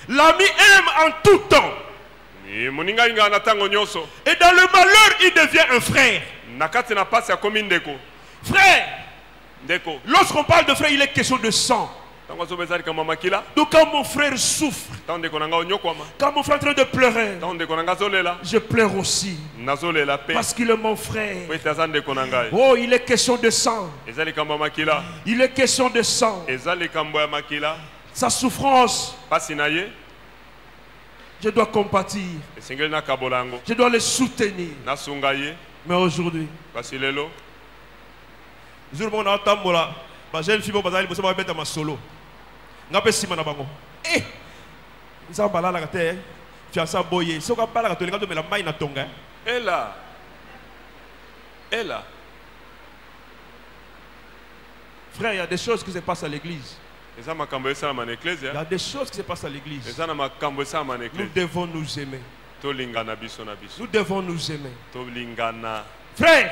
L'ami aime en tout temps. Et dans le malheur, il devient un frère. Frère. Lorsqu'on parle de frère, il est question de sang. Donc quand mon frère souffre, quand mon frère est en train de pleurer, je pleure aussi. Parce qu'il est mon frère. Oh, il est question de sang. Il est question de sang. Sa souffrance, je dois compatir. Je dois le soutenir. Mais aujourd'hui, jeune fille ma solo. Ngape sima na bango. Nza bala la te fiança boye. Soka bala ka tolinga to mela mai na tonga. Ela. Frère, il y a des choses qui se passent à l'église. Il y a des choses qui se passent à l'église. Nous devons nous aimer. Nous devons nous aimer. Frère,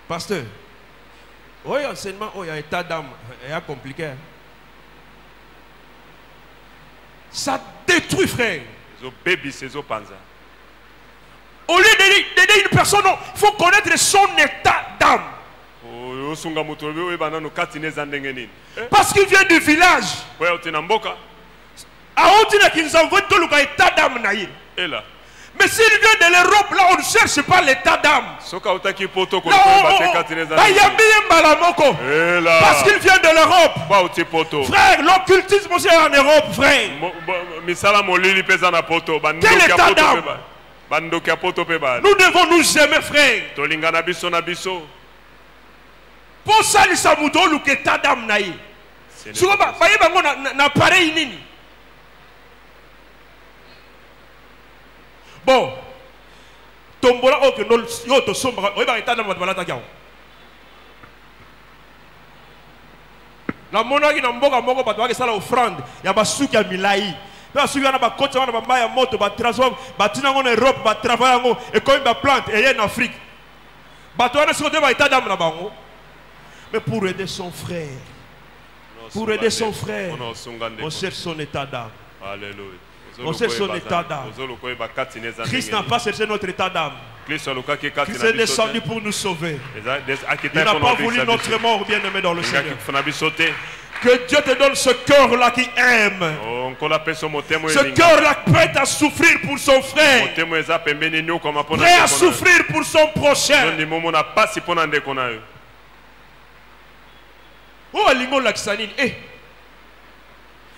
pasteur, oui, enseignement, il y a état d'âme, il y a compliqué. Ça détruit, frère. Au lieu d'aider une personne, il faut connaître son état d'âme. Parce qu'il vient du village. Mais s'il vient de l'Europe, là on ne cherche pas l'état d'âme. Parce qu'il vient de l'Europe. Frère, l'occultisme aussi est en Europe, frère. Quel état d'âme? Nous devons nous aimer, frère. Pour ça, il s'est mouton ou l'état d'âme naïe. Souvent, na pareil nini. Bon, tombola o que nous yo to somba o ba état d'âme ba ta kiao. La monaki na mboka moko ba to sala offrande ya basuki ya milai. Ba suki na ba kocha na ba maya moto ba transform ba tina ngona Europe ba travailler ngo et comme ba plante et en Afrique. Ba to na so de ba état d'âme na bango. Mais pour aider son frère, on cherche son état d'âme. Alléluia. On cherche son état d'âme. Christ n'a pas cherché notre état d'âme. Christ est descendu pour nous sauver. Il n'a pas voulu notre mort, bien-aimé dans le Seigneur. Que Dieu te donne ce cœur-là qui aime. Ce cœur-là prêt à souffrir pour son frère. Prêt à souffrir pour son prochain. Oh, lingo laksanine.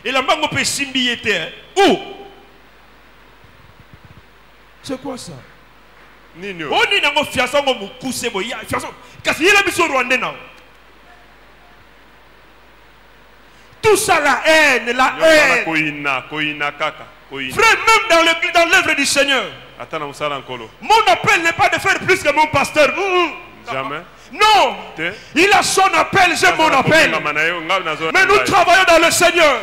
Et la mango peut simbiéter. Où? C'est quoi ça? Nino. Oh, ni nango fiasan go mukuse bo ya fiasan. Kasi yela biso rwandais na. Tout ça la haine, Frère, même dans l'œuvre du Seigneur. Mon appel n'est pas de faire plus que mon pasteur. Jamais. Non. Il a son appel, j'ai mon appel. Mais nous travaillons dans le Seigneur.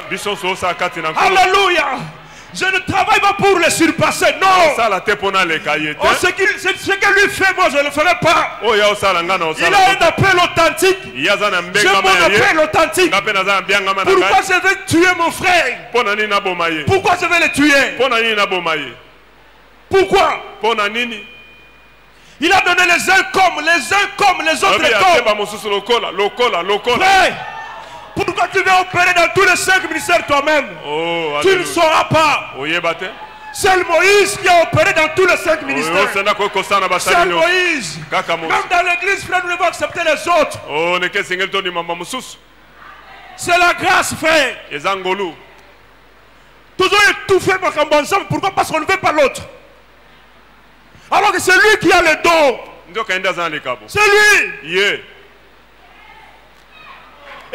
Alléluia. Je ne travaille pas pour le surpasser, non. Oh, ce que lui fait, moi je ne le ferai pas. Il a un appel authentique. J'ai mon appel authentique. Pourquoi je vais tuer mon frère? Pourquoi je vais le tuer? Pourquoi? Il a donné les uns comme les autres comme. Frère, pourquoi tu veux opérer dans tous les 5 ministères toi-même? Tu ne sauras pas. C'est Moïse qui a opéré dans tous les 5 ministères. C'est Moïse. Même dans l'église, frère, nous devons accepter les autres. C'est la grâce, frère. Toujours étouffé par un bon sens. Pourquoi? Parce qu'on ne veut pas l'autre. Alors que c'est lui qui a le don. C'est lui.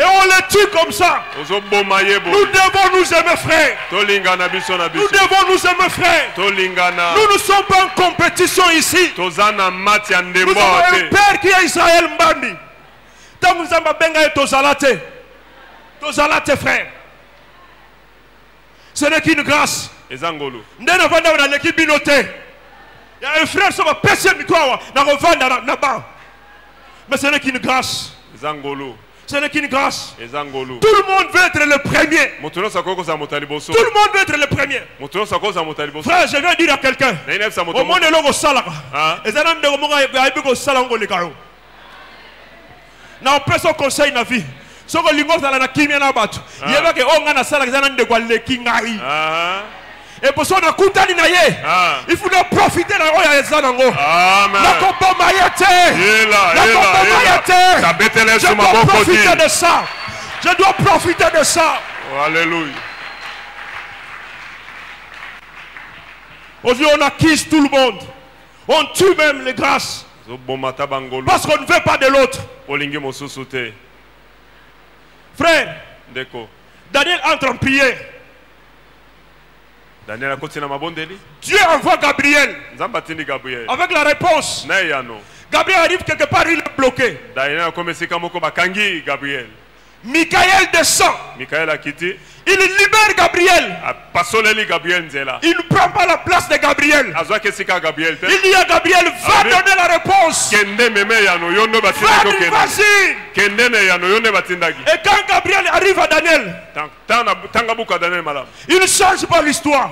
Et on le tue comme ça. Nous devons nous aimer, frère. Nous devons nous aimer, frère. Nous ne sommes pas en compétition ici. Nous avons un père qui est Israël Mbandi. Tant que nous avons benga tozalate. Tozalate, frère. Ce n'est qu'une grâce. Il y a un frère qui va passer le micro. Mais ce n'est qu'une grâce. Ce n'est qu'une grâce. Tout le monde veut être le premier. Tout le monde veut être le premier. Frère, je viens dire à quelqu'un. Au monde est là au salaire. Et ça n'a pas de salaire. On peut son conseil na vie. Ce que l'ingos dans la kimia na batu. Il y a que on a na salaire qui de quoi le kingai. Et pour ça on a coutani na ye. Il faut profiter de la oya ezanango. Amen. La combat mayete. La combat mayete. Je dois profiter de ça. Je dois profiter de ça. Alléluia. Aujourd'hui on acquise tout le monde. On tue même les grâces. Parce qu'on ne veut pas de l'autre. Frère, Daniel entre en prière. Dieu envoie Gabriel. Avec la réponse. Gabriel arrive quelque part, il est bloqué. Michael descend. Il libère Gabriel. Il ne prend pas la place de Gabriel. Il dit à Gabriel, va donner la réponse. Vas-y. Et quand Gabriel arrive à Daniel, il ne change pas l'histoire.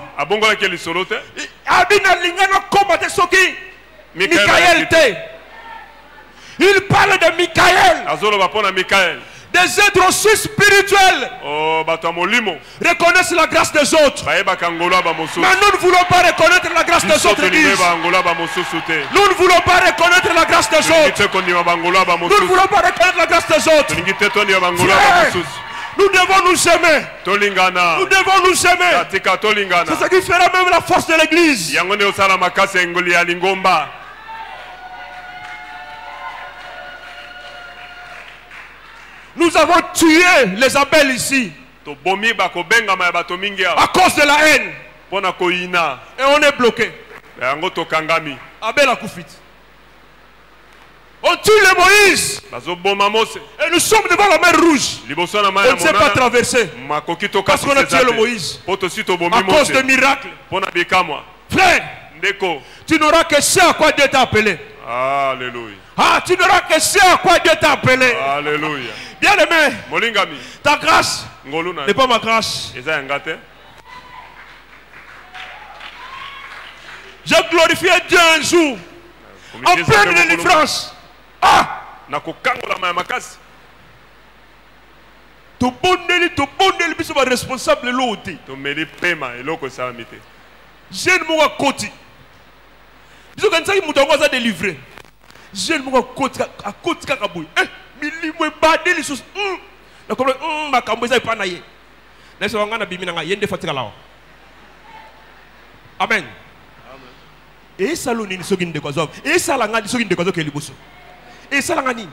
Il parle de Michael. Des êtres aussi spirituels reconnaissent la grâce des autres. Mais nous ne voulons pas reconnaître la grâce des autres. Nous ne voulons pas reconnaître la grâce des autres. Nous ne voulons pas reconnaître la grâce des autres. Nous devons nous aimer. Nous devons nous aimer. C'est ce qui fera même la force de l'église. Nous avons tué les Abel ici à cause de la haine. Et on est bloqué. Abel a Koufit. On tue les Moïse. Et nous sommes devant la mer rouge. On ne sait pas traverser. Parce qu'on a tué le Moïse. À cause de miracles. Frère, tu n'auras que ça à quoi Dieu t'a appelé. Alléluia. Ah, tu n'auras que ça à quoi Dieu t'a appelé. Alléluia. Bien aimé, ta grâce n'est pas ma grâce. J'ai glorifié Dieu un jour en pleine délivrance. Ah! To bondeli biso ba responsable l'autre. Jeune moua koti. Biso quand ça qui mouta ngoza délivré. Jeune moua koti a koti kakaboui. Milimwe badeli sus. Na comme makambo za ipana ye. Na so ngana bimina nga yende fatika lawa. Amen. Et ça l'on est ce qui ne décoise. Et ça la ngani ce qui ne décoise que liboso. Et ça la ngani.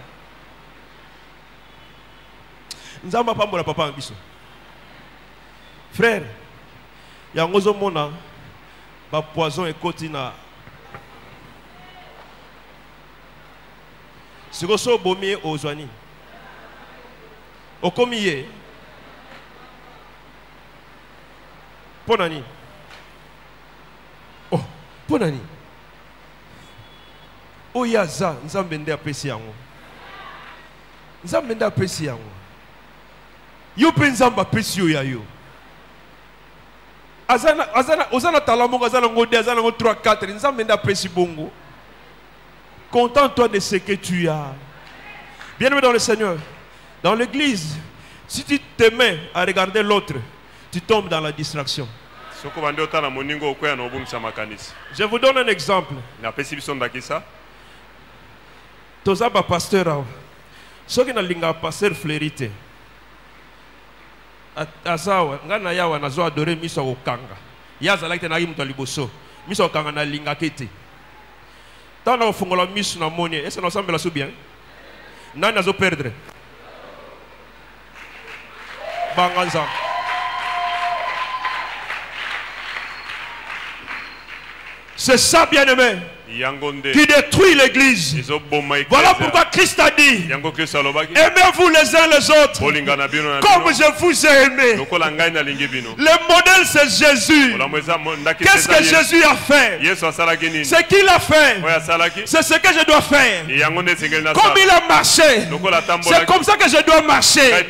Nzamba pambola papa biso. Frère, ya ngozo mona ba poison et kotina. Si vous avez bomi au Zouani. Au comier. Ponani. Oh, Ponani. Oh, yaza, nous avons bendé à Pessiango. Nous avons bendé à Pessiango. Yo penzamba Pessio ya yo. Azana talamongo, azana ngode, azana ngo 3, 4. Nous avons bendé à Pessibongo. Contente-toi de ce que tu as. Bien-aimé dans le Seigneur, dans l'église, si tu te mets à regarder l'autre, tu tombes dans la distraction. Je vous donne un exemple. Tozaba pasteur, ceux qui n'ont pasteur fleurité. Azawa, ngana yawa nazo adorer miso okanga. Yaza like na yimuto liboso. Miso okanga na linga kete. Tana ofungola miso na moni, est-ce que nous sommes là sous bien? Nani nazo perdre? Banganza. C'est ça, bien-aimé, qui détruit l'église. Voilà pourquoi Christ a dit: aimez-vous les uns les autres comme je vous ai aimé. Le modèle, c'est Jésus. Qu'est-ce que Jésus a fait? Ce qu'il a fait, c'est ce que je dois faire. Comme il a marché, c'est comme ça que je dois marcher.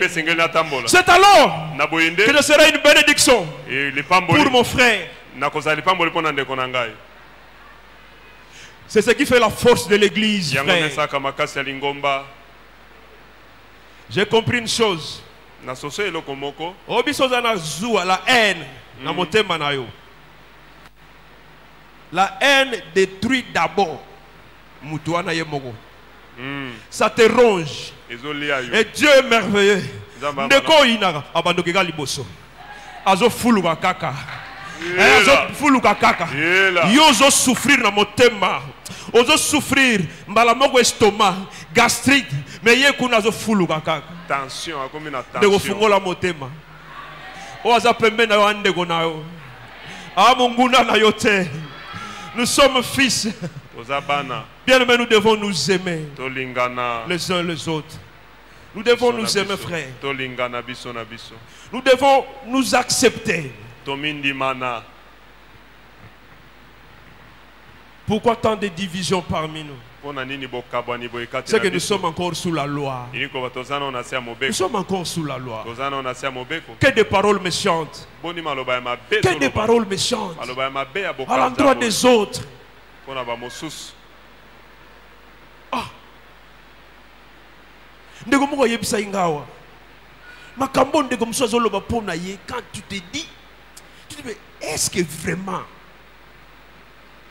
C'est alors que je serai une bénédiction pour mon frère. C'est ce qui fait la force de l'église. J'ai compris une chose. La haine. La haine détruit d'abord. Ça te ronge. Et Dieu est merveilleux. Ndeko inaka abandoki liboso. Azo fuluka kaka. Yozo souffrir na motema. Ozo souffrir mbala moko estomac, gastrique, mais ye kuna zo fuluka kaka. Tension, akomi na tension. Ndeko fungola motema. Oza pembe na yo andeko na yo. Amunguna na yo te. Nous sommes fils. Bien aimé, nous devons nous aimer les uns les autres. Nous devons nous aimer, frère. Nous devons nous accepter. Pourquoi tant de divisions parmi nous? C'est que nous sommes encore sous la loi. Nous sommes encore sous la loi. Que des paroles méchantes. Que des paroles méchantes à l'endroit des autres. Ah. Ndeko moko yebisa ingawa. Makambo ndeko mso loba pona ye, quand tu te dis mais est-ce que vraiment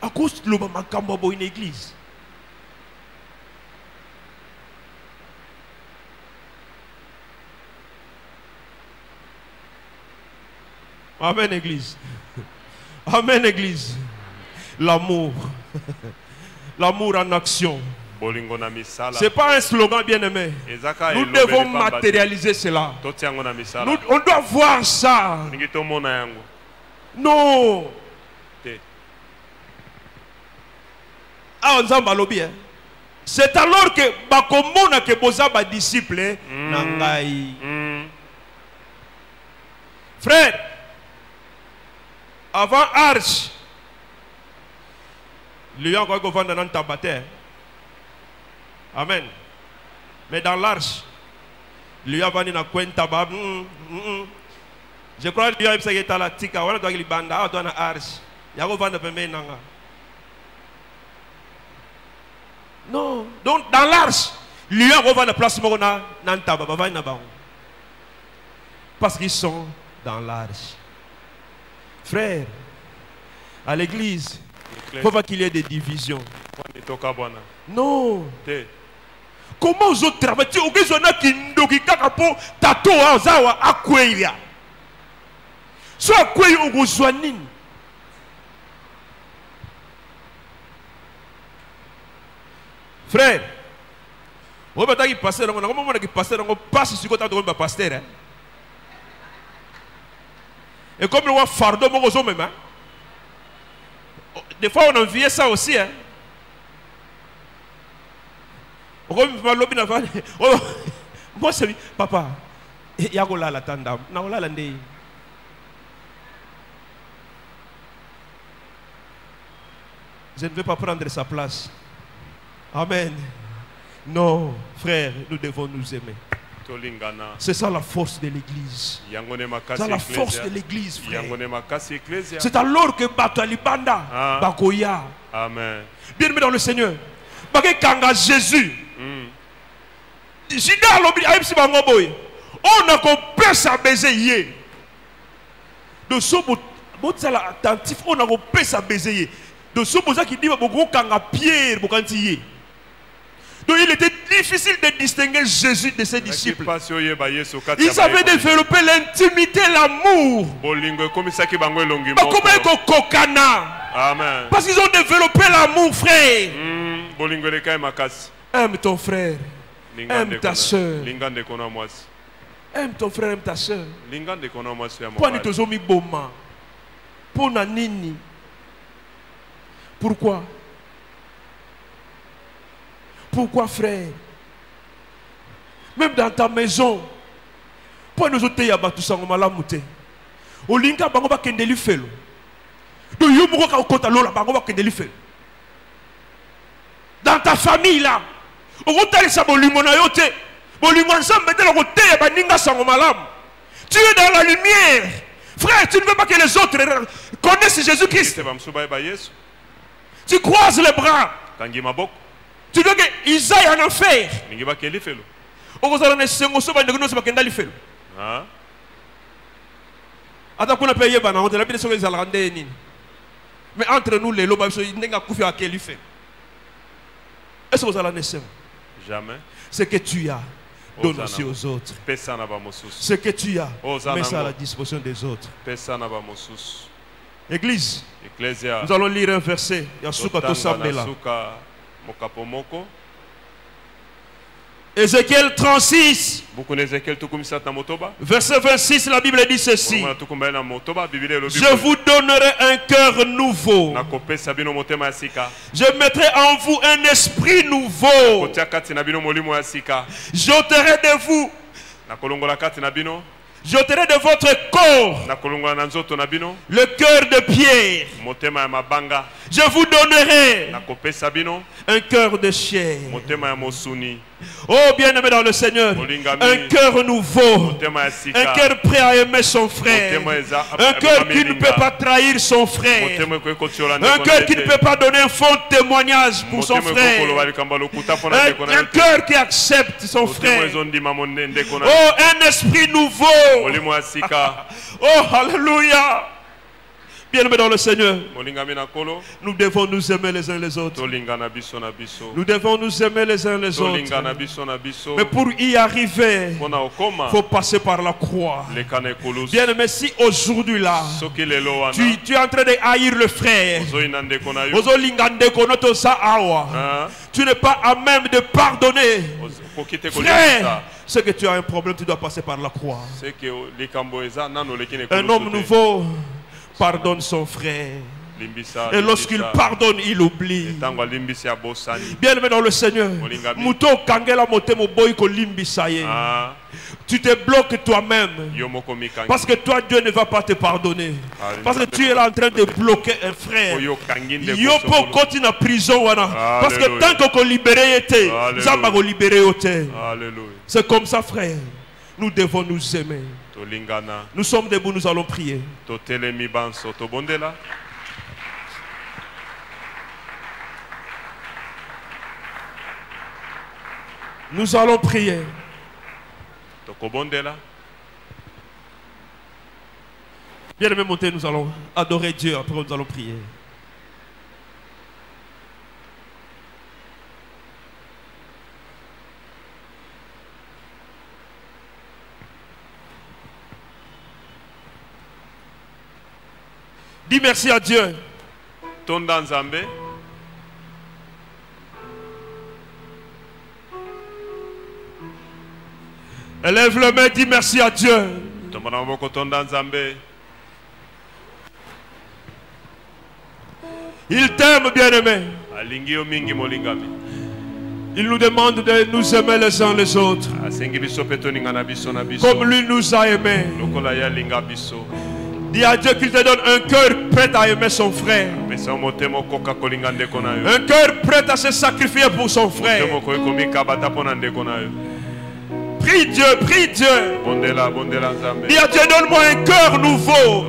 à cause de loba makambo bo une église? Amen église. Amen église. L'amour. L'amour en action. Ce n'est pas un slogan, bien aimé. Nous devons matérialiser cela. On doit voir ça. Non. C'est alors que bakomona ke boza ba disciple nangai. Frère, avant Arche, lui a encore vendu dans tabater. Amen. Mais dans l'arche, lui a vendu dans coin tabac. Je crois que lui a dit que la tika, on doit lui banda, on doit arche. Il y a vendu pembe nanga. Non. Donc dans l'arche, lui a vendu la place morona dans tabac, va na ba. Parce qu'ils sont dans l'arche. Frère, à l'église, il ne faut pas qu'il y ait des divisions. Non. Comment vous autres travaillez? Vous avez qui ndoki kakapo tato azawa akweya. So akweya ogozwanini. Frère, vous avez qui passer dans comment on a qui passer dans passe sur côté de pasteur. Et comme le fardeau mon ozo même. Des fois on envie ça aussi hein. Moi, c'est papa. Il y a la tanda. Je ne vais pas prendre sa place. Amen. Non, frère, nous devons nous aimer. C'est ça la force de l'église. C'est la force de l'église, frère. C'est alors que Batalibanda, Bakoya. Amen. Bien-aimé dans le Seigneur. Bakanga Jésus. Jida lobi ayipsi bangoboy. On a compris sa baiser. De ce mot attentif, on a compris sa baiser. De ce mot qui dit beaucoup kanga Pierre bokantiye. Donc il était difficile de distinguer Jésus de ses disciples. Ils avaient développé l'intimité, l'amour. Amen. Parce qu'ils ont développé l'amour, frère. Aime ton frère. Aime ta soeur. Aime ton frère, aime ta soeur. Pourquoi? Pourquoi, frère? Même dans ta maison, pour nous autres, il y a tout ça, on m'a lamouté. Au linka, on va kendeli felo. Do you mo ka okota lola, on va kendeli felo. Dans ta famille là, on va t'aller ça bolimona yote. Bolimona ça mettre le côté, ba ninga sango malam. Tu es dans la lumière, frère. Tu ne veux pas que les autres connaissent Jésus-Christ. Tu croises les bras. Tu veux qu'ils aillent en enfer. Mais entre nous, les lobes, est-ce que vous allez naître? Jamais. Ce que tu as, donne aussi aux autres. Ce que tu as, mets ça à la disposition des autres. Église, nous allons lire un verset. Ézéchiel 36, verset 26, la Bible dit ceci: je vous donnerai un cœur nouveau. Je mettrai en vous un esprit nouveau. J'ôterai de vous, j'ôterai de votre corps le cœur de pierre. Je vous donnerai un cœur de chair. Oh, bien-aimé dans le Seigneur, un cœur nouveau, un cœur prêt à aimer son frère, un cœur qui ne peut pas trahir son frère, un cœur qui ne peut pas donner un faux témoignage pour son frère, un cœur qui accepte son frère. Oh, un esprit nouveau. Oh, alléluia. Bien-aimés dans le Seigneur, nous devons nous aimer les uns les autres. Nous devons nous aimer les uns les autres. Mais pour y arriver, il faut passer par la croix. Bien-aimé, si aujourd'hui là, tu es en train de haïr le frère, tu n'es pas à même de pardonner. Frère, c'est que tu as un problème, tu dois passer par la croix. Un homme nouveau pardonne son frère. Et lorsqu'il pardonne, il oublie. Bien-aimé dans le Seigneur, tu te bloques toi-même. Parce que toi, Dieu ne va pas te pardonner. Parce que tu es là en train de bloquer un frère. Yopo continue en prison. Parce que tant qu'on libéré était, ça va libérer. C'est comme ça, frère. Nous devons nous aimer. Nous sommes debout, nous allons prier. Nous allons prier. Bien aimé, montez, nous allons adorer Dieu. Après, nous allons prier. Dis merci à Dieu. Élève le main, dis merci à Dieu. Il t'aime, bien-aimé. Il nous demande de nous aimer les uns les autres. Comme lui nous a aimés. Dis à Dieu qu'il te donne un cœur prêt à aimer son frère. Un cœur prêt à se sacrifier pour son frère. Prie Dieu, prie Dieu. Dis à Dieu, donne-moi un cœur nouveau.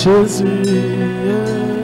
Jésus.